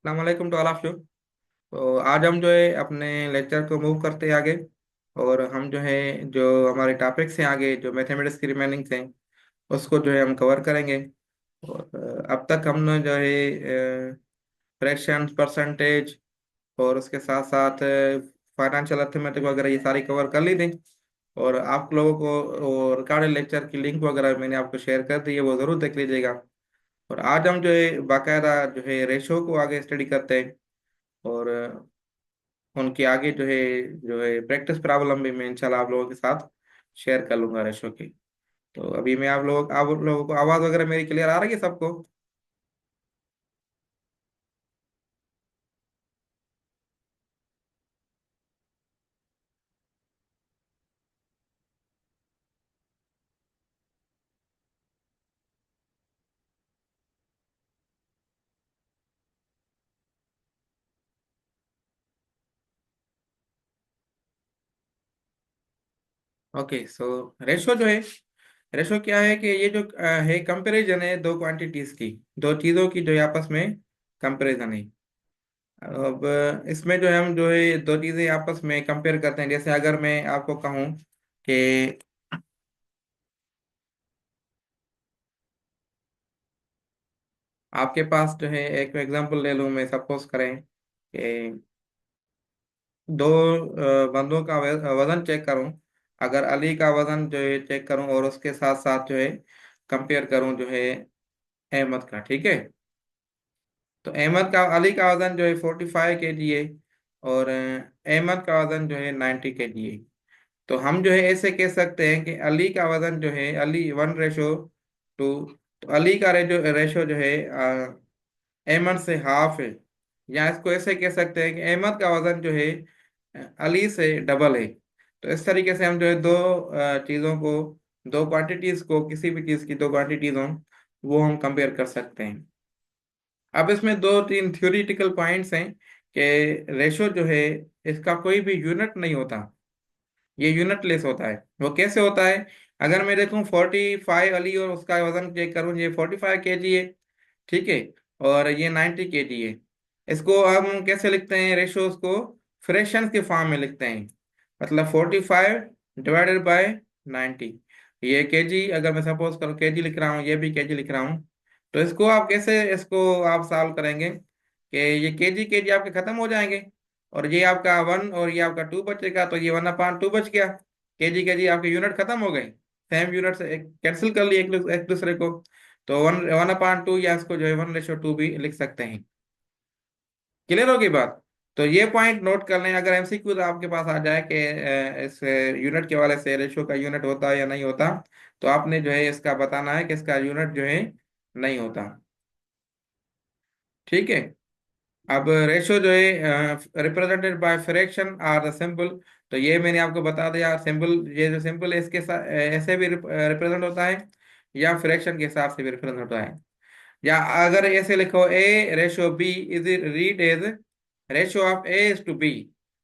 वालेकुम to all of you. तो आज हम जो है अपने लेक्चर को मूव करते हैं आगे। और हम जो है जो हमारे टॉपिक्स हैं आगे जो मैथमेटिक्स की रिमेनिंग्स हैं उसको जो है हम कवर करेंगे। और अब तक हमने जो है फ्रैक्शन परसेंटेज और उसके साथ साथ फाइनेंशियल अर्थमेटिक वगैरह ये सारी कवर कर ली थी। और आप लोगों को रिकॉर्डेड लेक्चर की लिंक वगैरह मैंने आपको शेयर कर दी है, वो ज़रूर देख लीजिएगा। और आज हम जो है बाकायदा जो है रेशो को आगे स्टडी करते हैं। और उनके आगे जो है प्रैक्टिस प्रॉब्लम भी मैं इंशाल्लाह आप लोगों के साथ शेयर कर लूंगा रेशो की। तो अभी मैं आप लोगों को आवाज़ वगैरह मेरी क्लियर आ रही है सबको? ओके, सो रेशो जो है, रेशो क्या है कि ये जो है कंपैरिजन है दो क्वांटिटीज की, दो चीज़ों की जो है आपस में कंपैरिजन है। अब इसमें जो है हम जो है दो चीज़ें आपस में कंपेयर करते हैं। जैसे अगर मैं आपको कहूँ कि आपके पास जो है एक एग्जांपल ले लूँ, मैं सपोज करें कि दो बंदों का वजन चेक करूं। अगर अली का वजन जो है चेक करूं और उसके साथ साथ जो है कंपेयर करूं जो है अहमद का, ठीक है। तो अहमद का अली का वजन जो है 45 kg है और अहमद का वजन जो है 90 kg है। तो हम जो है ऐसे कह सकते हैं कि अली का वजन जो है अली 1:2। तो अली का रेशो जो है अहमद से हाफ है। या इसको ऐसे कह सकते हैं कि अहमद का वजन जो है अली से डबल है। तो इस तरीके से हम जो है दो चीज़ों को, दो क्वांटिटीज को, किसी भी चीज़ की दो क्वांटिटीज हों वो हम कंपेयर कर सकते हैं। अब इसमें दो तीन थ्योरेटिकल पॉइंट्स हैं कि रेशो जो है इसका कोई भी यूनिट नहीं होता, ये यूनिटलेस होता है। वो कैसे होता है? अगर मैं देखूं 45 अली और उसका वजन चेक करूं, ये 45 kg है, ठीक है, और ये 90 kg है। इसको हम कैसे लिखते हैं रेशोज को? फ्रैक्शंस के फॉर्म में लिखते हैं। मतलब 45 डिवाइडेड बाय 90। ये केजी, अगर मैं सपोज करूँ केजी लिख रहा हूँ, ये भी केजी लिख रहा हूँ। तो इसको आप कैसे, इसको आप सॉल्व करेंगे कि ये केजी केजी आपके खत्म हो जाएंगे और ये आपका 1 और ये आपका 2 बचेगा, तो ये 1/2 बच गया। केजी केजी आपके यूनिट खत्म हो गए, सेम यूनिट से कैंसिल कर लिए एक दूसरे को। तो 1/2 या इसको जो है 1:2 भी लिख सकते हैं। क्लियर होगी बात? तो ये पॉइंट नोट कर लें। अगर एमसीक्यू आपके पास आ जाए कि इस यूनिट के वाले से रेशो का यूनिट होता है या नहीं होता, तो आपने जो है इसका बताना है कि इसका यूनिट जो है नहीं होता, ठीक है। अब रेशो जो है represented by fraction or the symbol. तो ये मैंने आपको बता दिया सिंबल, ये जो सिंबल है इसके साथ ऐसे भी रिप्रेजेंट होता है या फ्रैक्शन के हिसाब से भी रिप्रेजेंट होता है। या अगर ऐसे लिखो A/B is read as ratio of A:B।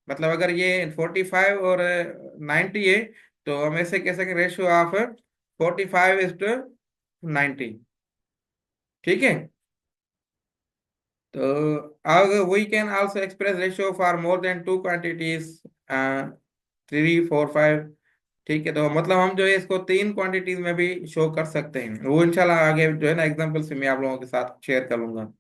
मतलब अगर ये 45 और 90 है, तो हम ऐसे कह सकते रेशो ऑफ 45:90, ठीक है। तो अगर we can also express ratio for more than two quantities, 3, 4, 5, ठीक है। तो मतलब हम जो है इसको तीन क्वांटिटीज में भी शो कर सकते हैं। वो इंशाल्लाह आगे जो है ना एग्जांपल से मैं आप लोगों के साथ शेयर कर लूंगा।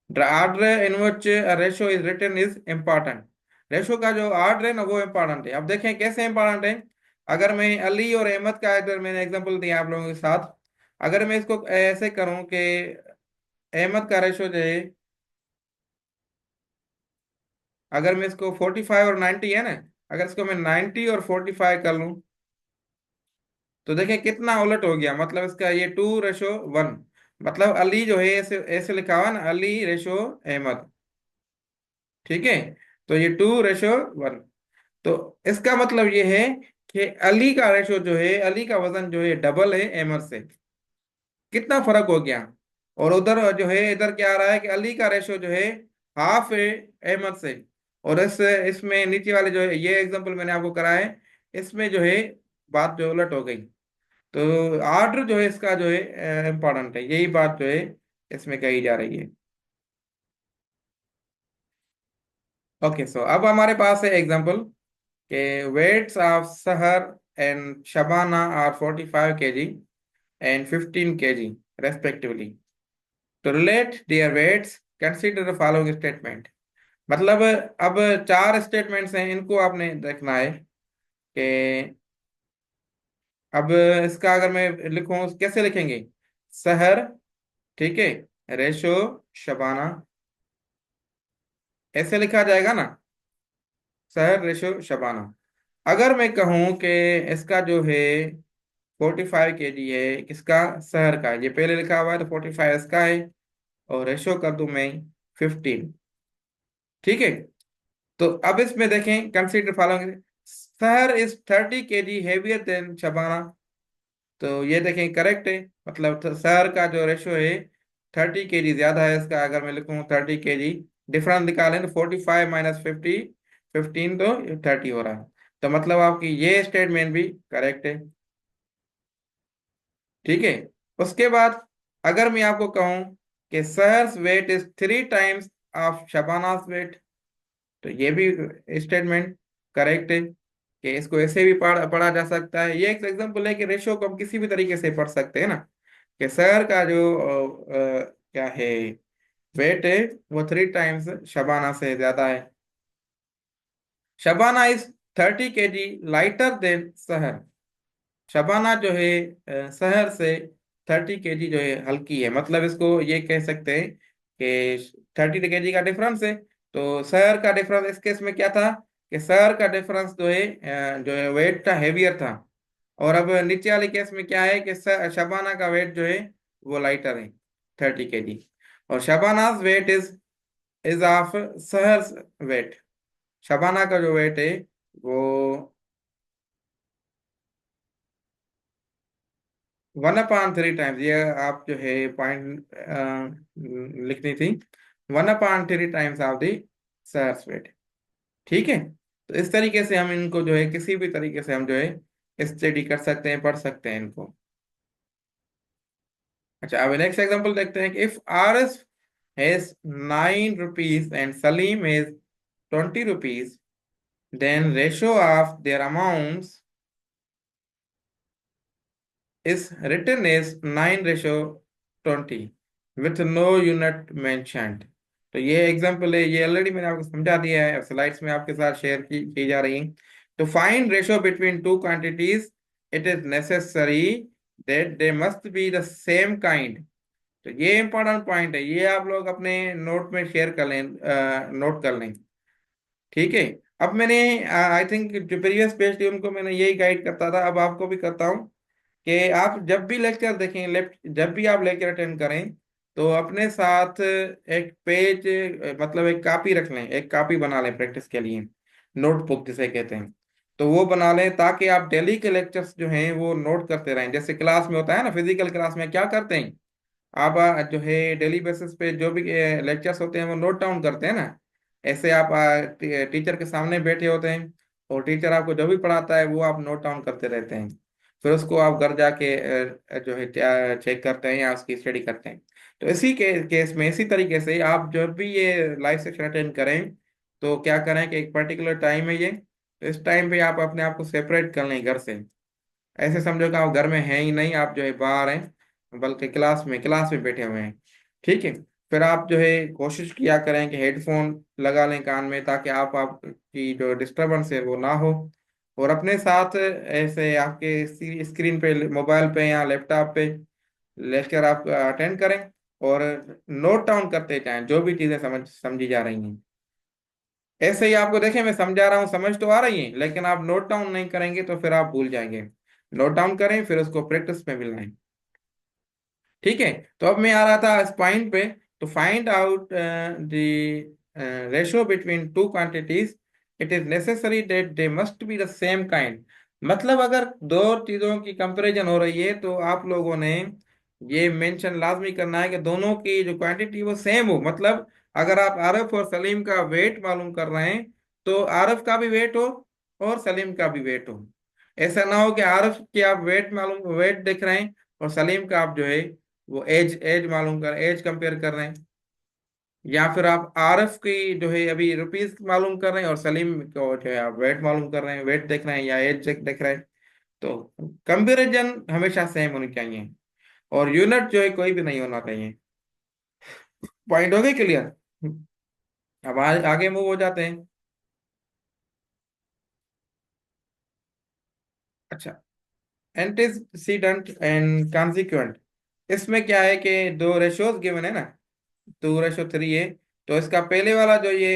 The order in which a ratio is written is important। Ratio का जो ऑर्डर है ना वो इम्पोर्टेंट है। अब देखें कैसे इम्पोर्टेंट है। अगर मैं अली और अहमद का अगर मैंने एग्जांपल दिया आप लोगों के साथ, अगर मैं इसको ऐसे करूं कि अहमद का रेशो जो है, अगर मैं इसको 45 और 90 है ना, अगर इसको मैं 90 और 45 कर लूं, तो देखें कितना उलट हो गया। मतलब इसका ये 2:1। मतलब अली जो है ऐसे ऐसे लिखा हुआ ना, अली रेशो अहमद, ठीक है। तो ये 2:1। तो इसका मतलब ये है कि अली का रेशो जो है, अली का वजन जो है डबल है अहमद से। कितना फर्क हो गया। और उधर जो है इधर क्या आ रहा है कि अली का रेशो जो है हाफ है अहमद से। और इसमें नीचे वाले जो है, ये एग्जांपल मैंने आपको कराया है, इसमें जो है बात जो उलट हो गई। तो आर्डर जो है इसका जो है इम्पोर्टेंट है, यही बात जो है इसमें कही जा रही है। ओके, सो अब हमारे पास है एग्जांपल के weights of Sahar and Shabana are 45 kg and 15 kg respectively. To relate their weights, consider the following statement. मतलब अब चार स्टेटमेंट्स हैं, इनको आपने देखना है कि अब इसका अगर मैं लिखूं कैसे लिखेंगे। सहर, ठीक है, रेशो, शबाना, ऐसे लिखा जाएगा ना। सहर, रेशो, शबाना। अगर मैं कहूं कि इसका जो है 45 kg है, किसका, सहर का, ये पहले लिखा हुआ है तो 45 इसका है, और रेशो कर दूं मैं 15, ठीक है। तो अब इसमें देखें, consider following, Sahar is 30 kg heavier than Shabana. तो ये देखें करेक्ट है, मतलब सहर का जो रेशो है 30 kg ज्यादा है इसका। अगर मैं लिखूं 30 kg, डिफरेंस निकालें तो 45 माइनस 50, 15 तो 30 हो रहा है। तो मतलब आपकी ये स्टेटमेंट भी करेक्ट है, ठीक है। उसके बाद अगर मैं आपको कहूं कि Sahar's weight is 3 times of Shabana's weight, तो ये भी स्टेटमेंट करेक्ट है कि इसको ऐसे भी पढ़ा जा सकता है। ये एक एग्जांपल है कि रेशो को हम किसी भी तरीके से पढ़ सकते हैं ना, कि शहर का जो क्या है, वेट है, वो 3 टाइम्स शबाना से ज्यादा है। Shabana is 30 kg lighter than शहर। शबाना जो है शहर से 30 kg जो है हल्की है, मतलब इसको ये कह सकते हैं कि 30 kg का डिफरेंस है। तो शहर का डिफरेंस इस केस में क्या था कि शहर का डिफरेंस जो है वेट था, हेवियर था। और अब नीचे वाले केस में क्या है कि शबाना का वेट जो है वो लाइटर है, 30 kg। और शबानाज वेट इज ऑफ शहर वेट। शबाना का जो वेट है वो 1/3 टाइम्स, ये आप जो है पॉइंट लिखनी थी, 1/3 times of the Sahar's weight, ठीक है। तो इस तरीके से हम इनको जो है किसी भी तरीके से हम जो है स्टडी कर सकते हैं, पढ़ सकते हैं इनको। अच्छा, अब नेक्स्ट एग्जांपल देखते हैं कि if R S has 9 rupees and Salim has 20 rupees, then ratio of their amounts is written as 9:20 with no unit mentioned। तो ये एग्जांपल है, ये ऑलरेडी मैंने आपको समझा दिया है, स्लाइड्स में आपके साथ शेयर की जा रही हैं। तो find ratio between two quantities, it is necessary that they must be the same kind. तो ये इंपॉर्टेंट पॉइंट है, ये आप लोग अपने नोट में शेयर कर लें, नोट कर लें, ठीक है। अब मैंने आई थिंक जो प्रीवियस पेज थी उनको मैंने यही गाइड करता था, अब आपको भी करता हूँ कि आप जब भी लेक्चर देखें, जब भी आप लेक्चर अटेंड करें, तो अपने साथ एक पेज, मतलब एक कॉपी रख लें, एक कॉपी बना लें प्रैक्टिस के लिए, नोटबुक जिसे कहते हैं। तो वो बना लें ताकि आप डेली के लेक्चर्स जो हैं वो नोट करते रहें। जैसे क्लास में होता है ना, फिजिकल क्लास में क्या करते हैं आप, जो है डेली बेसिस पे जो भी लेक्चर्स होते हैं वो नोट डाउन करते हैं ना। ऐसे आप टीचर के सामने बैठे होते हैं, और टीचर आपको जो भी पढ़ाता है वो आप नोट डाउन करते रहते हैं। फिर उसको आप घर जाके जो है चेक करते हैं या उसकी स्टडी करते हैं। तो इसी के केस में इसी तरीके से आप जब भी ये लाइव सेशन अटेंड करें, तो क्या करें कि एक पर्टिकुलर टाइम है ये, तो इस टाइम पे आप अपने आप को सेपरेट कर लें घर से। ऐसे समझो कि आप घर में हैं ही नहीं, आप जो है बाहर हैं, बल्कि क्लास में बैठे हुए हैं, ठीक है। फिर आप जो है कोशिश किया करें कि हेडफोन लगा लें कान में, ताकि आपकी जो डिस्टरबेंस है वो ना हो। और अपने साथ ऐसे आपके स्क्रीन पे, मोबाइल पे या लैपटॉप पे लेक्चर आप अटेंड करें, और नोट डाउन करते जाएं जो भी चीज़ें समझी जा रही हैं। ऐसे ही आपको देखें, मैं समझा रहा हूँ, समझ तो आ रही है, लेकिन आप नोट डाउन नहीं करेंगे तो फिर आप भूल जाएंगे। नोट डाउन करें, फिर उसको प्रैक्टिस में भी लाएं, ठीक है। तो अब मैं आ रहा था इस पॉइंट पे, तो find out the ratio between two quantities, it is necessary that they must be the same kind. मतलब अगर दो चीजों की कंपैरिजन हो रही है, तो आप लोगों ने ये मेंशन लाजमी करना है कि दोनों की जो क्वांटिटी वो सेम हो। मतलब अगर आप आरफ और सलीम का वेट मालूम कर रहे हैं, तो आरफ का भी वेट हो और सलीम का भी वेट हो। ऐसा ना हो कि आरफ की आप वेट देख रहे हैं, और सलीम का आप जो है वो एज एज मालूम कर एज कंपेयर कर रहे हैं। या फिर आप आरएफ की जो है अभी रुपीस मालूम कर रहे हैं और सलीम को जो है आप वेट मालूम कर रहे हैं, वेट देख रहे हैं या एज देख रहे हैं। तो कंपैरिजन हमेशा सेम होनी चाहिए, और यूनिट जो है कोई भी नहीं होना चाहिए। पॉइंट हो गए क्लियर? अब आगे मूव हो जाते हैं। अच्छा, एंटीसीडेंट एंड कॉन्सिक्वेंट, इसमें क्या है कि दो रेशोज गिवन है ना, 2:3 है। तो इसका पहले वाला जो ये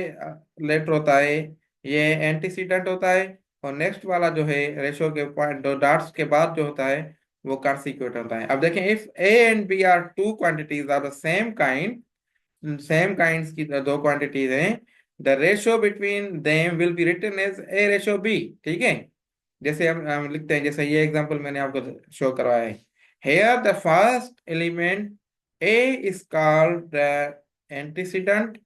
लेटर होता है, ये एंटीसीडेंट होता है, और नेक्स्ट वाला जो है रेशो के पॉइंट दो डॉट्स के बाद जो होता है वो कॉन्सिक्वेंट होता है। अब देखें, if A and B are two quantities are the same kind, same kinds की दो क्वांटिटीज हैं, the ratio between them will be written as A ratio B. ठीक है, जैसे हम लिखते हैं, जैसे ये एग्जांपल मैंने आपको शो करवाया है। Here the first element A is called the antecedent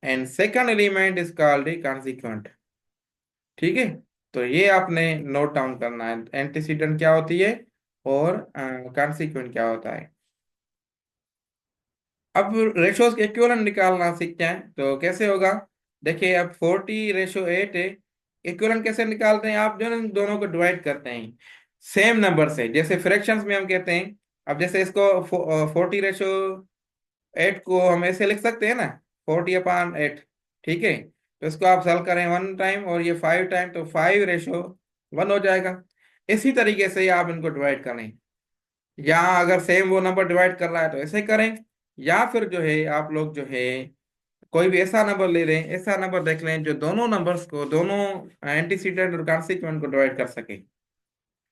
and second element is called the consequent. ठीक है, तो ये आपने नोट डाउन करना है, एंटीसीडेंट क्या होती है और कॉन्सिक्वेंट क्या होता है। अब रेशोज के इक्विवेलेंट निकालना सीखते हैं, तो कैसे होगा? देखिए, अब 40:8 है। इक्विवेलेंट कैसे निकालते हैं? आप जो है इन दोनों को डिवाइड करते हैं सेम नंबर से, जैसे फ्रैक्शंस में हम कहते हैं। अब जैसे इसको 40:8 को हम ऐसे लिख सकते हैं ना, 40/8। ठीक है, तो इसको आप सॉल्व करें 1 टाइम और ये 5 टाइम, तो 5:1 हो जाएगा। इसी तरीके से आप इनको डिवाइड करें, या अगर सेम वो नंबर डिवाइड कर रहा है तो ऐसे करें, या फिर जो है आप लोग जो है कोई भी ऐसा नंबर ले लें, ऐसा नंबर देख लें जो दोनों नंबर्स को, दोनों एंटीसीडेंट और कॉन्सिक्वेंट को डिवाइड कर सके।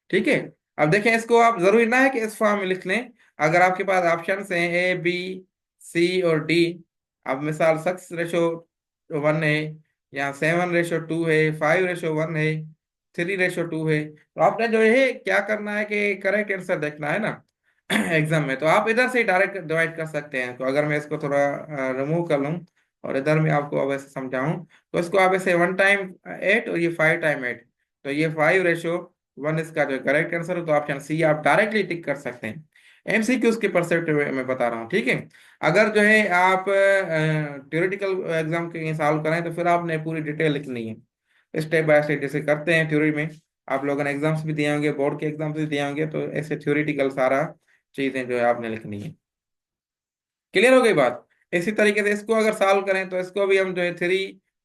ठीक है, अब देखें, इसको आप जरूरी ना है कि इस फॉर्म में लिख लें। अगर आपके पास ऑप्शन हैं ए बी सी और डी, अब मिसाल 6:1 है, या 7:2 है, 5:1 है, 3:2 है, तो आपने जो है क्या करना है कि करेक्ट आंसर देखना है ना एग्जाम में, तो आप इधर से डायरेक्ट डिवाइड कर सकते हैं। तो अगर मैं इसको थोड़ा रिमूव कर लूँ और इधर में आपको अब ऐसे समझाऊं, तो इसको आप ऐसे 1 टाइम 8 और ये 5 टाइम 8, तो ये 5:1 इसका जो करेक्ट आंसर है, तो ऑप्शन सी आप डायरेक्टली टिक कर सकते हैं। एमसीक्यूज के परस्पेक्टिव में बता रहा हूँ। ठीक है, अगर जो है आप थ्योरेटिकल एग्जाम के सॉल्व करें तो फिर आपने पूरी डिटेल लिखनी है, स्टेप बाय स्टेप, जैसे करते हैं थ्योरी में। आप लोगों ने एग्जाम्स भी दिए होंगे, बोर्ड के एग्जाम्स भी दिए होंगे, तो ऐसे थ्योरेटिकल सारा चीजें जो है आपने लिखनी है। क्लियर हो गई बात? इसी तरीके से इसको अगर सॉल्व करें तो इसको भी हम जो है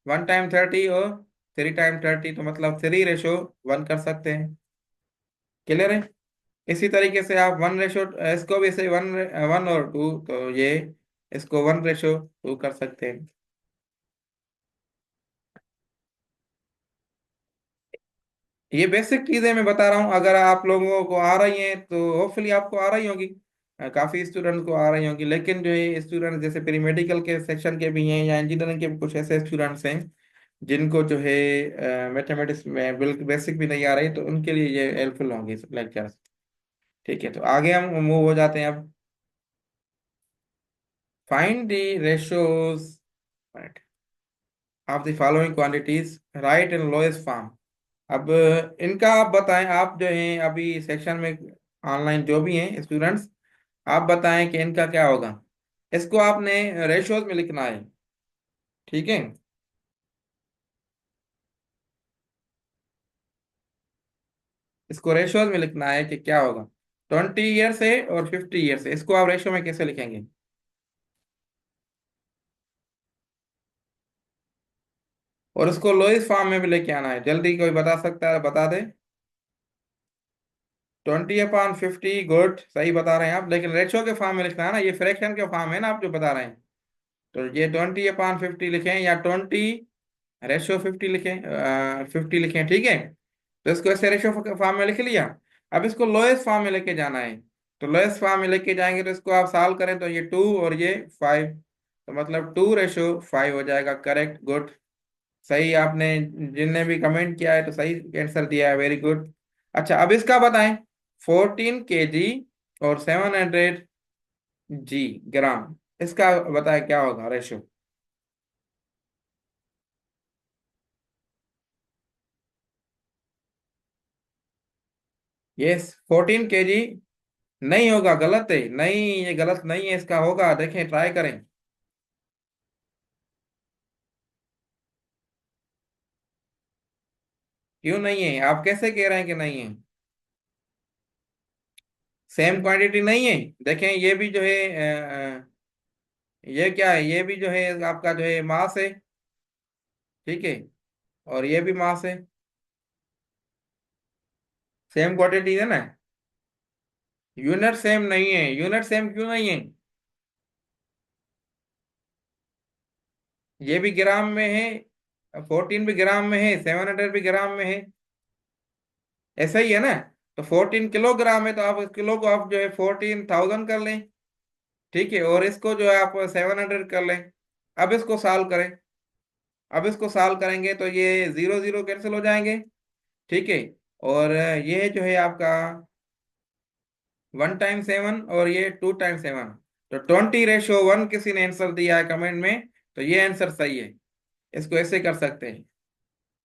1 टाइम 30 और 3 टाइम 30, तो मतलब 3:1 कर सकते हैं। क्लियर है? इसी तरीके से आप 1:, इसको भी ऐसे 1 1 और 2, तो ये इसको 1:2 कर सकते हैं। ये बेसिक चीजें मैं बता रहा हूँ, अगर आप लोगों को आ रही हैं तो होपफुली आपको आ रही होगी। काफी स्टूडेंट को आ रही होगी, लेकिन जो है स्टूडेंट जैसे प्री मेडिकल के सेक्शन के भी हैं या इंजीनियरिंग के भी कुछ ऐसे स्टूडेंट्स हैं जिनको जो है मैथमेटिक्स में बिल्कुल बेसिक भी नहीं आ रही, तो उनके लिए ये हेल्पफुल होंगे लेक्चर्स। ठीक है, तो आगे हम मूव हो जाते हैं अब। Find the ratios of the following quantities, right in lowest form. अब इनका आप बताएं, आप जो हैं अभी सेक्शन में ऑनलाइन जो भी हैं स्टूडेंट्स, आप बताएं कि इनका क्या होगा। इसको आपने रेशियोज में लिखना है। ठीक है, इसको रेशियोज में लिखना है कि क्या होगा। 20 ईयर से और 50 ईयर से, इसको आप रेशियो में कैसे लिखेंगे? और उसको लोएस्ट फॉर्म में भी लेके आना है, जल्दी कोई बता सकता है बता दे। 20/50, गुड, सही बता रहे हैं आप, लेकिन रेशियो के फॉर्म में लिखना है ना, ये फ्रैक्शन के फॉर्म है ना आप जो बता रहे हैं। तो ये 20/50 लिखें या 20:50 लिखें, 50 लिखें। ठीक है, तो इसको ऐसे रेशियो फॉर्म में लिख लिया। अब इसको लोएस्ट फॉर्म में लेके जाना है, तो लोएस्ट फॉर्म में लेके जाएंगे तो इसको आप सॉल्व करें तो ये 2 और ये 5, तो मतलब 2:5 हो जाएगा। करेक्ट, गुड, सही आपने, जिनने भी कमेंट किया है तो सही आंसर दिया है, वेरी गुड। अच्छा, अब इसका बताएं, 14 kg और 700 g ग्राम, इसका बताएं क्या होगा रेशियो। यस, 14 kg नहीं होगा, गलत है, नहीं ये गलत नहीं है, इसका होगा, देखें ट्राई करें। क्यों नहीं है? आप कैसे कह रहे हैं कि नहीं है? सेम क्वांटिटी नहीं है। देखें ये भी जो है ये क्या है, ये भी जो है आपका जो है मास है। ठीक है। और ये भी मास है। सेम क्वांटिटी है ना। यूनिट सेम नहीं है। यूनिट सेम क्यों नहीं है? ये भी ग्राम में है, 14 भी ग्राम में है, 700 भी ग्राम में है। ऐसा ही है ना। तो 14 किलोग्राम है, तो आप इस किलो को आप जो है 14,000 कर लें। ठीक है। और इसको जो है आप 700 कर लें। अब इसको सॉल्व करें। अब इसको सॉल्व करेंगे तो ये जीरो जीरो कैंसिल हो जाएंगे। ठीक है। और ये जो है आपका 1 टाइम 7 और ये 2 टाइम 7, तो 20:1 किसी ने आंसर दिया है कमेंट में। तो ये आंसर सही है। इसको ऐसे कर सकते हैं।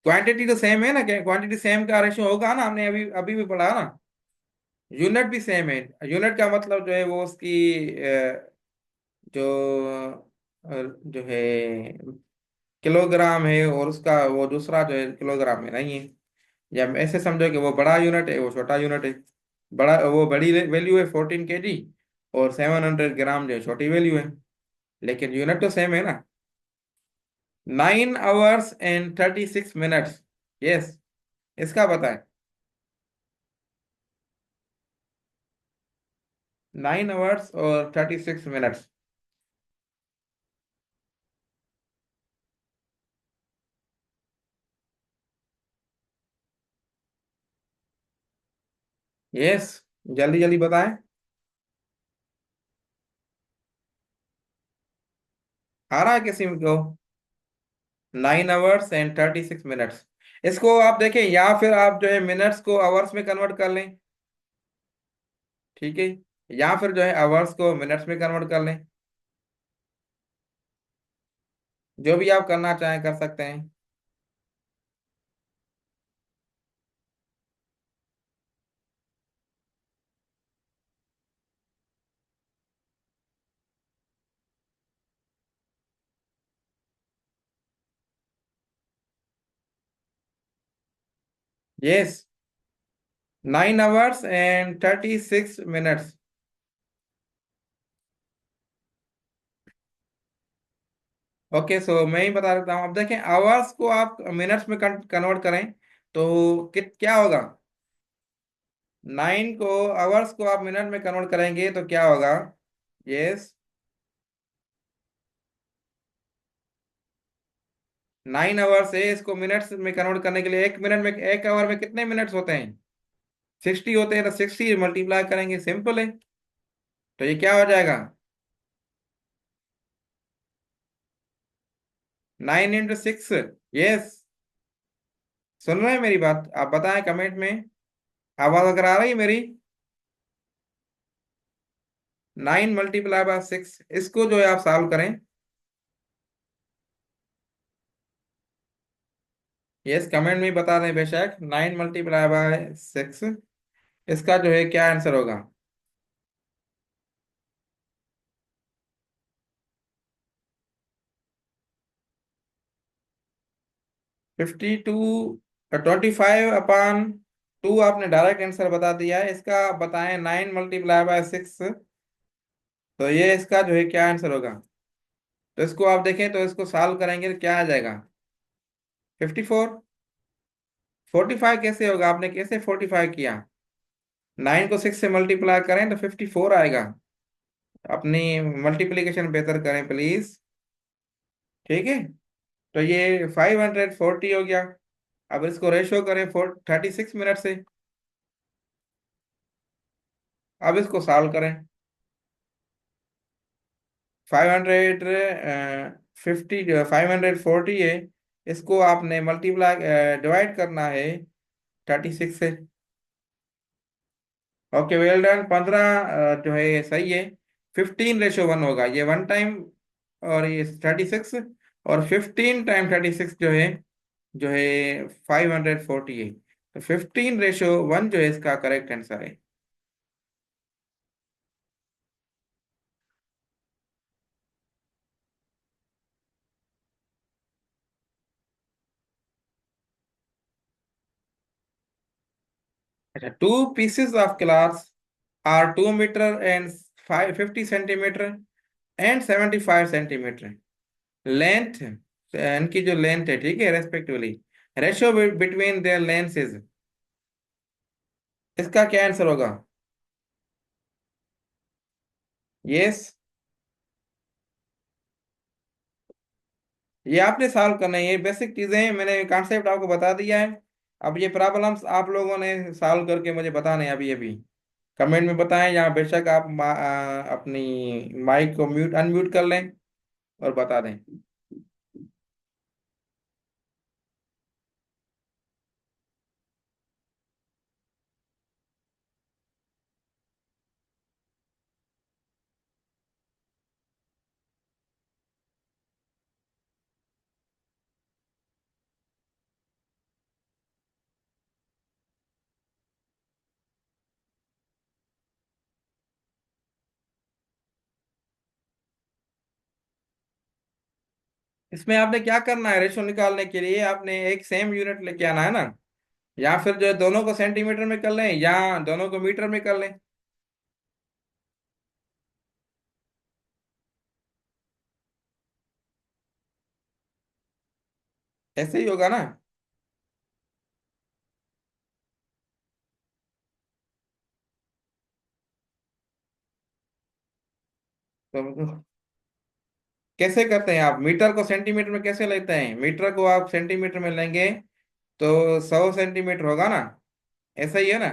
क्वांटिटी तो सेम है ना, क्या क्वांटिटी सेम का रेशियो होगा ना, हमने अभी अभी भी पढ़ा ना। यूनिट भी सेम है। यूनिट का मतलब जो है वो उसकी जो जो है किलोग्राम है, और उसका वो दूसरा जो है किलोग्राम में नहीं है। या ऐसे समझो कि वो बड़ा यूनिट है, वो छोटा यूनिट है। बड़ा वो बड़ी वैल्यू है 14 kg, और 700 ग्राम जो है छोटी वैल्यू है। लेकिन यूनिट तो सेम है ना। 9 hours and 36 minutes। यस। इसका बताएं। 9 hours और 36 मिनट्स। यस। जल्दी जल्दी बताएं। आ रहा है किसी को? 9 hours and 36 मिनट्स। इसको आप देखें, या फिर आप जो है मिनट्स को आवर्स में कन्वर्ट कर लें। ठीक है। या फिर जो है आवर्स को मिनट्स में कन्वर्ट कर लें। जो भी आप करना चाहें कर सकते हैं। Yes. 9 hours and 36 minutes. Okay, so मैं ही बता देता हूँ। अब देखें, आवर्स को आप मिनट्स में कन्वर्ट करें तो क्या होगा? 9 को, आवर्स को आप मिनट में कन्वर्ट करेंगे तो क्या होगा? यस। 9 आवर्स है, इसको मिनट्स में कन्वर्ट करने के लिए, 1 मिनट में, 1 आवर में कितने मिनट्स होते हैं? 60 होते हैं, तो 60 मल्टीप्लाई करेंगे, सिंपल है। तो ये क्या हो जाएगा? 9 × 6। यस। सुन रहे हैं मेरी बात? आप बताएं कमेंट में। आवाज अगर आ रही है मेरी? 9 × 6, इसको जो है आप सॉल्व करें। यस, कमेंट में बता दें बेशक। 9 × 6, इसका जो है क्या आंसर होगा? 52। 25/2 आपने डायरेक्ट आंसर बता दिया है। इसका बताएं 9 × 6, तो ये इसका जो है क्या आंसर होगा? तो इसको आप देखें, तो इसको सॉल्व करेंगे तो क्या आ जाएगा? 54। 45 कैसे होगा? आपने कैसे 45 किया? 9 को 6 से मल्टीप्लाई करें तो 54 आएगा। अपनी मल्टीप्लिकेशन बेहतर करें प्लीज। ठीक है। तो ये 540 हो गया। अब इसको रेशो करें 36 मिनट से। अब इसको सॉल्व करें। 550 540 है। इसको आपने मल्टीप्लाई डिवाइड करना है 36 से। Okay, well done. 15 जो है ये सही है। 15:1 होगा ये 1 टाइम, और ये 36, और 15 टाइम 36 जो है 540 है। तो 15:1 जो है इसका करेक्ट आंसर है। अच्छा, two pieces of cloth are 2 metre and 50 centimetre and 75 centimetre length, इनकी जो लेंथ है, ठीक है, respectively ratio between their lengths, इसका क्या आंसर होगा? यस, ये आपने सॉल्व करना है, ये बेसिक चीजें हैं, मैंने कॉन्सेप्ट आपको बता दिया है। अब ये प्रॉब्लम्स आप लोगों ने सॉल्व करके मुझे बताने हैं अभी अभी, कमेंट में बताएं, या बेशक आप अपनी माइक को म्यूट अनम्यूट कर लें और बता दें। इसमें आपने क्या करना है, रेशो निकालने के लिए आपने एक सेम यूनिट लेके आना है ना, या फिर जो है दोनों को सेंटीमीटर में कर लें या दोनों को मीटर में कर लें। ऐसे ही होगा ना। तो कैसे करते हैं आप, मीटर को सेंटीमीटर में कैसे लेते हैं? मीटर को आप सेंटीमीटर में लेंगे तो 100 सेंटीमीटर होगा ना, ऐसा ही है ना।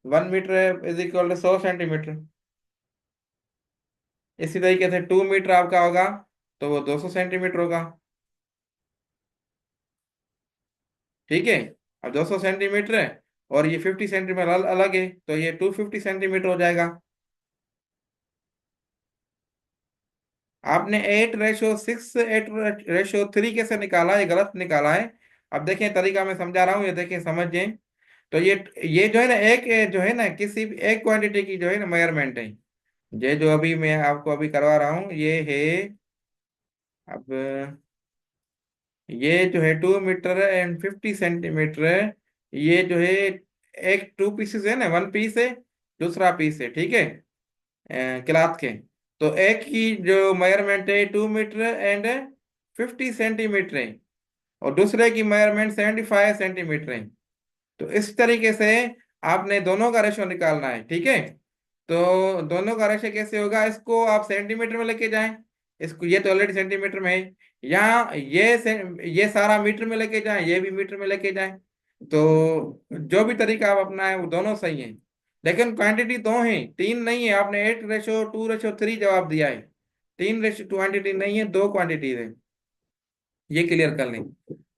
1 metre is equal to 100 centimetre. इसी तरीके से 2 मीटर आपका होगा तो वो 200 सेंटीमीटर होगा। ठीक है, अब 200 सेंटीमीटर है और ये 50 सेंटीमीटर अलग है, तो ये 250 सेंटीमीटर हो जाएगा। आपने 8:6, 8:3 कैसे निकाला, ये गलत निकाला है। अब देखें, तरीका मैं समझा रहा हूँ, ये देखें समझें। तो ये जो है ना, एक जो है ना, किसी भी एक क्वांटिटी की जो है ना मेजरमेंट है। ये जो अभी मैं आपको अभी करवा रहा हूँ ये है, अब ये जो है 2 मीटर एंड 50 सेंटीमीटर, ये जो है एक टू पीसेस है ना, वन पीस है, दूसरा पीस है, ठीक है, क्लाथ के। तो एक की जो मेजरमेंट है 2 मीटर एंड 50 सेंटीमीटर है, और दूसरे की मेजरमेंट 75 सेंटीमीटर है। तो इस तरीके से आपने दोनों का रेशो निकालना है, ठीक है। तो दोनों का रेशो कैसे होगा, इसको आप सेंटीमीटर में लेके जाएं, इसको, ये तो ऑलरेडी सेंटीमीटर में है, या ये सारा मीटर में लेके जाएं, ये भी मीटर में लेके जाएं। तो जो भी तरीका आप अपनाएं वो दोनों सही है, लेकिन क्वांटिटी दो है, तीन नहीं है। आपने 8:2:3 जवाब दिया है, 3 क्वांटिटी नहीं है, दो क्वांटिटी है। ये क्लियर कर लें,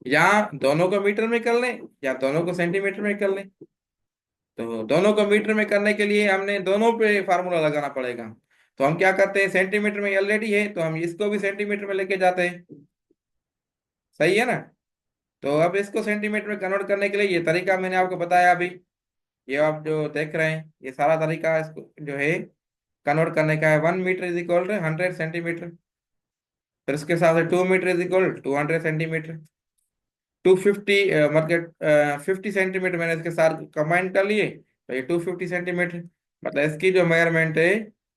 या दोनों को मीटर में कर लें या दोनों को सेंटीमीटर में कर लें। तो दोनों को मीटर में करने के लिए हमने दोनों पे फार्मूला लगाना पड़ेगा। तो हम क्या करते हैं, सेंटीमीटर में ऑलरेडी है तो हम इसको भी सेंटीमीटर में लेके जाते हैं। सही है ना। तो अब इसको सेंटीमीटर में कन्वर्ट करने के लिए ये तरीका मैंने आपको बताया अभी, ये आप जो देख रहे हैं, ये सारा तरीका इसको जो है कन्वर्ट करने का है। 1 metre is equal to 100 centimetre, फिर उसके साथ 2 मीटर इज इक्वल 200 सेंटीमीटर। 250 मतलब 50 सेंटीमीटर मैंने इसके साथ कंबाइन कर लिए, तो ये 250 सेंटीमीटर, मतलब इसकी जो मेजरमेंट है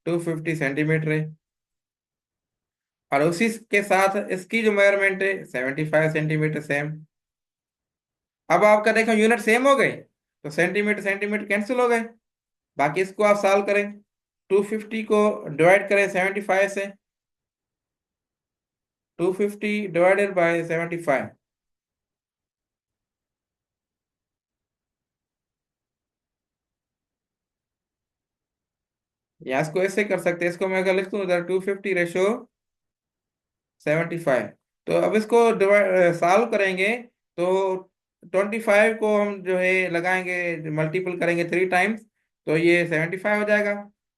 250 सेंटीमीटर है। और उसी के साथ इसकी जो मेजरमेंट है 75 सेंटीमीटर सेम। अब आपका देखो यूनिट सेम हो गए, तो सेंटीमीटर सेंटीमीटर कैंसिल हो गए। बाकी इसको आप सॉल्व करें, 250 को डिवाइड करें 75 से, 250 डिवाइडेड बाय 75। या इसको ऐसे कर सकते हैं, इसको मैं अगर लिख दूं इधर 250:75, तो अब इसको डिवाइड सॉल्व करेंगे तो 25 को हम जो है लगाएंगे, मल्टीपल करेंगे 3 टाइम्स, तो ये 75 हो जाएगा।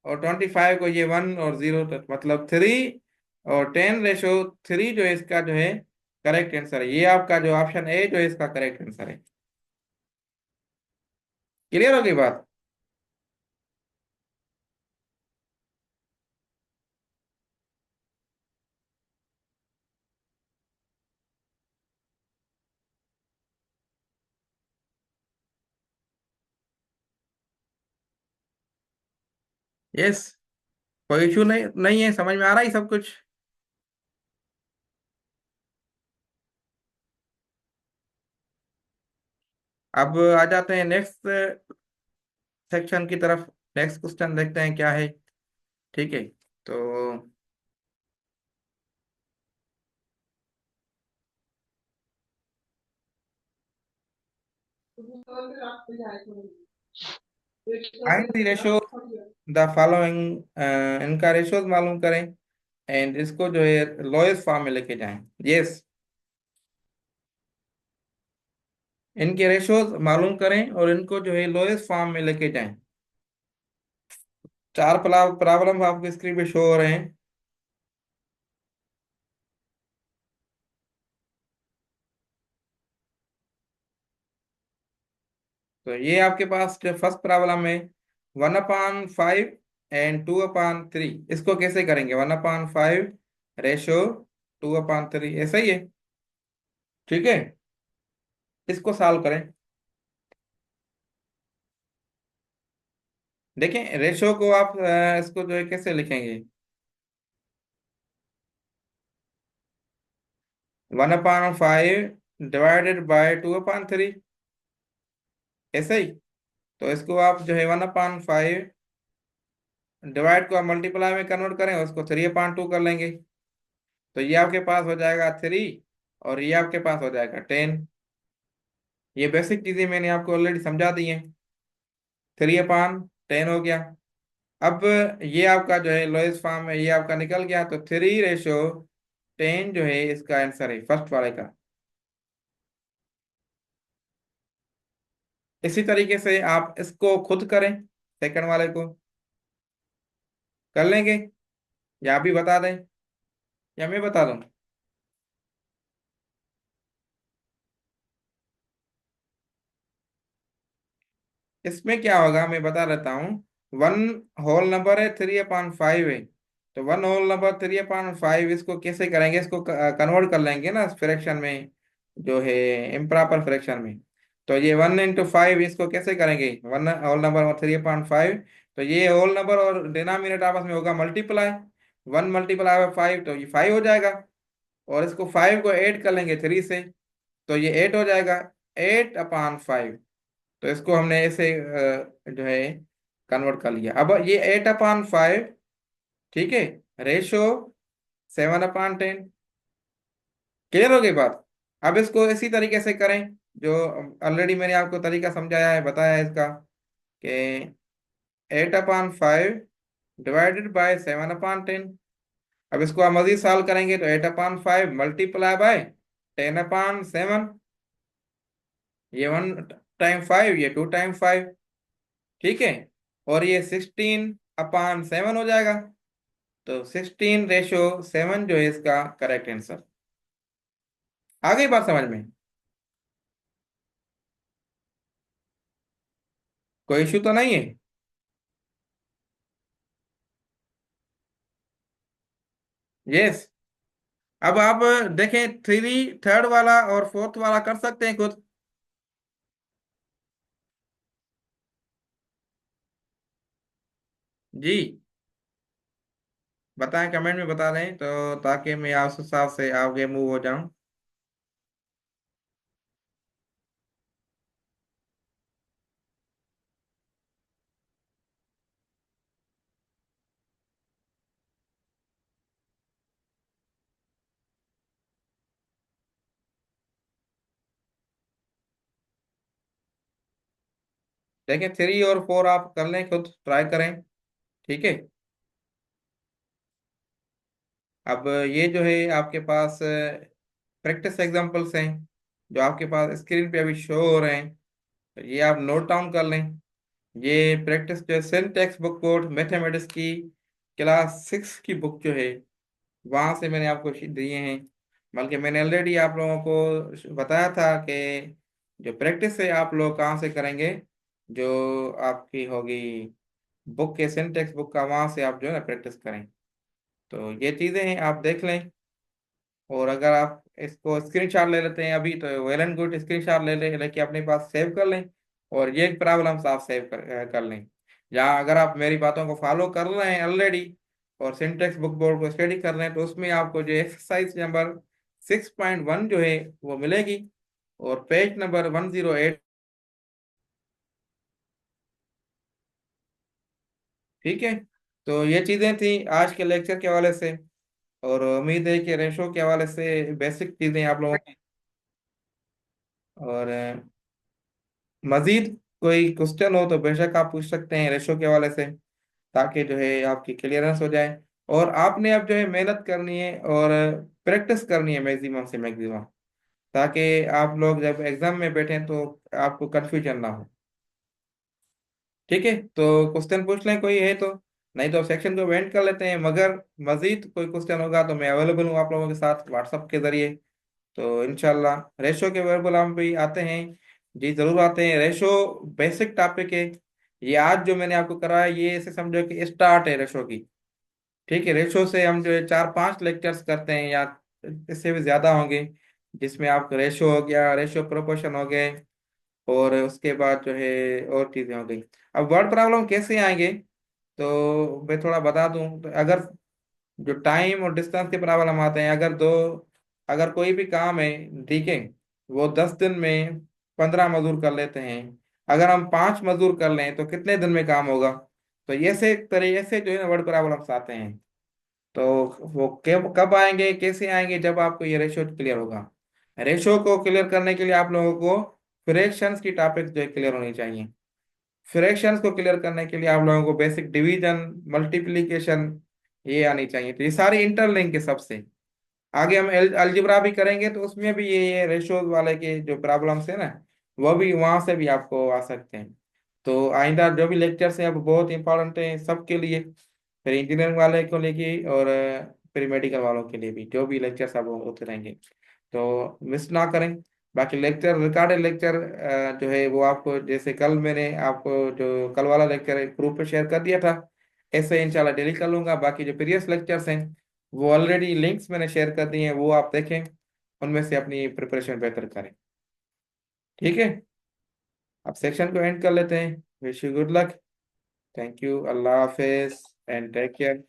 और 25 को ये 1 और 0, तो मतलब 3 और 10:3 जो है इसका जो है करेक्ट आंसर है। ये आपका जो ऑप्शन ए जो है इसका करेक्ट आंसर है। क्लियर हो गई बात? यस, कोई इशू नहीं नहीं है, समझ में आ रहा है सब कुछ। अब आ जाते हैं नेक्स्ट सेक्शन की तरफ। नेक्स्ट क्वेश्चन देखते हैं क्या है। ठीक है, तो find the ratio the following, इनका रेशोज मालूम करें एंड इसको जो है लोएस्ट फॉर्म में लेके जाएं। यस, इनके रेशोज मालूम करें और इनको जो है लोएस्ट फॉर्म में लेके जाएं। चार प्रॉब्लम आपके स्क्रीन पे शो हो रहे हैं। तो ये आपके पास जो फर्स्ट प्रॉब्लम है, 1/5 एंड 2/3, इसको कैसे करेंगे? 1/5 रेशो 2/3, ऐसा ही है। ठीक है, इसको सॉल्व करें। देखें रेशो को आप इसको जो है कैसे लिखेंगे? 1/5 डिवाइडेड बाय 2/3, ऐसे ही। तो इसको आप जो है 1/5 डिवाइड को आप मल्टीप्लाई में कन्वर्ट करें, उसको 3/2 कर लेंगे। तो ये आपके पास हो जाएगा 3, और ये आपके पास हो जाएगा 10। ये बेसिक चीजें मैंने आपको ऑलरेडी समझा दी हैं। 3/10 हो गया। अब ये आपका जो है लोएस्ट फॉर्म है, ये आपका निकल गया। तो 3/10 जो है इसका आंसर है फर्स्ट वाले का। इसी तरीके से आप इसको खुद करें, सेकंड वाले को कर लेंगे, या अभी बता दें, या मैं बता दूं? इसमें क्या होगा मैं बता देता हूँ। वन होल नंबर है, 3/5 है। तो वन होल नंबर 3/5, इसको कैसे करेंगे? इसको कन्वर्ट कर लेंगे ना फ्रैक्शन में, जो है इम्प्रॉपर फ्रैक्शन में। तो ये 1 × 5, इसको कैसे करेंगे? वन होल नंबर और 3/5, तो ये होल नंबर और डिनोमिनेटर आपस में होगा मल्टीप्लाई। 1 × 5 तो ये 5 हो जाएगा। और इसको 5 को ऐड कर लेंगे 3 से, तो ये 8 हो जाएगा। 8/5, तो इसको हमने ऐसे जो है कन्वर्ट कर लिया। अब ये 8/5, ठीक है, रेशो 7/10। क्लियर हो गई बात? अब इसको इसी तरीके से करें जो ऑलरेडी मैंने आपको तरीका समझाया है, बताया है इसका, कि 8/5 डिवाइडेड बाय 7/10। अब इसको आप मजीद सॉल्व करेंगे तो 8/5 मल्टीप्लाई बाय 10/7, ये 1 टाइम 5, ये 2 टाइम 5। ठीक है, और ये 16/7 हो जाएगा। तो 16/7 जो है इसका करेक्ट आंसर। आ गई बात समझ में? कोई इशू तो नहीं है? यस। अब आप देखें, थर्ड वाला और फोर्थ वाला कर सकते हैं खुद। जी, बताएं, कमेंट में बता दें तो, ताकि मैं उस हिसाब से आगे मूव हो जाऊं। देखें 3 और 4 आप कर लें, खुद ट्राई करें। ठीक है। अब ये जो है आपके पास प्रैक्टिस एग्जांपल्स हैं, जो आपके पास स्क्रीन पे अभी शो हो रहे हैं। तो ये आप नोट डाउन कर लें। ये प्रैक्टिस जो है सिंटेक्स बुक कोड मैथमेटिक्स की क्लास 6 की बुक जो है, वहां से मैंने आपको दिए हैं। बल्कि मैंने ऑलरेडी आप लोगों को बताया था कि जो प्रैक्टिस है आप लोग कहाँ से करेंगे, जो आपकी होगी बुक के सिंटेक्स बुक का, वहां से आप जो है ना प्रैक्टिस करें। तो ये चीजें हैं, आप देख लें। और अगर आप इसको स्क्रीनशॉट ले लेते हैं अभी, तो वेल एंड गुड, स्क्रीनशॉट ले लेके अपने पास सेव कर लें। और ये प्रॉब्लम्स आप सेव कर लें। या अगर आप मेरी बातों को फॉलो कर रहे हैं ऑलरेडी और सिंटेक्स बुक बोर्ड को स्टडी कर रहे हैं, तो उसमें आपको जो एक्सरसाइज नंबर 6.1 जो है वो मिलेगी, और पेज नंबर 108। ठीक है, तो ये चीजें थी आज के लेक्चर के हवाले से, और उम्मीद है कि रेशो के हवाले से बेसिक चीजें आप लोगों की, और मजीद कोई क्वेश्चन हो तो बेशक आप पूछ सकते हैं रेशो के हवाले से, ताकि जो है आपकी क्लियरेंस हो जाए। और आपने अब जो है मेहनत करनी है और प्रैक्टिस करनी है मैक्सिमम से मैक्सिमम, ताकि आप लोग जब एग्जाम में बैठें तो आपको कंफ्यूजन ना हो। ठीक है, तो क्वेश्चन पूछ लें कोई है तो, नहीं तो सेक्शन को एंड कर लेते हैं। मगर मजीद कोई क्वेश्चन होगा तो मैं अवेलेबल हूँ आप लोगों के साथ व्हाट्सएप के जरिए। तो इंशाल्लाह रेशो के वेरिएबल हम भी आते हैं, जी जरूर आते हैं। रेशो बेसिक टॉपिक है, ये आज जो मैंने आपको कराया ये ऐसे समझो कि स्टार्ट है रेशो की। ठीक है, रेशो से हम जो है 4-5 लेक्चर्स करते हैं, या इससे भी ज्यादा होंगे, जिसमें आप रेशो हो गया, रेशो प्रोपोर्शन हो गए, और उसके बाद जो है और चीजें हो गई। अब वर्ड प्रॉब्लम कैसे आएंगे, तो मैं थोड़ा बता दूं, तो अगर जो टाइम और डिस्टेंस के प्रॉब्लम आते हैं, अगर कोई भी काम है, ठीक है, वो 10 दिन में 15 मजदूर कर लेते हैं, अगर हम 5 मजदूर कर लें तो कितने दिन में काम होगा। तो ये से तरीके से जो है ना वर्ड प्रॉब्लम्स आते हैं। तो वो कब कब आएंगे, कैसे आएंगे, जब आपको ये रेशियो क्लियर होगा। रेशियो को क्लियर करने के लिए आप लोगों को फ्रैक्शंस की टॉपिक जो है क्लियर होनी चाहिए। फ्रैक्शंस को क्लियर करने के लिए आप लोगों को बेसिक डिवीजन, मल्टीप्लिकेशन ये आनी चाहिए। तो ये सारी इंटरलिंक के सबसे आगे हम अलजेब्रा भी करेंगे, तो उसमें भी ये रेशियोज वाले के जो प्रॉब्लम्स है ना, वो भी वहां से भी आपको आ सकते हैं। तो आइंदा जो भी लेक्चर्स हैं अब बहुत इंपॉर्टेंट है सबके लिए, फिर इंजीनियरिंग वाले को लेके और फिर मेडिकल वालों के लिए भी, जो भी लेक्चर्स अब होते रहेंगे तो मिस ना करें। बाकी लेक्चर, रिकॉर्डेड लेक्चर जो है वो आपको, जैसे कल मैंने आपको जो कल वाला लेक्चर ग्रुप पे शेयर कर दिया था, ऐसे इंशाल्लाह डेली कर लूंगा। बाकी जो प्रीवियस लेक्चर्स हैं वो ऑलरेडी लिंक्स मैंने शेयर कर दिए हैं, वो आप देखें, उनमें से अपनी प्रिपरेशन बेहतर करें। ठीक है, अब सेक्शन को एंड कर लेते हैं। Wish you good luck. Thank you, अल्लाह हाफिज एंड टेक केयर।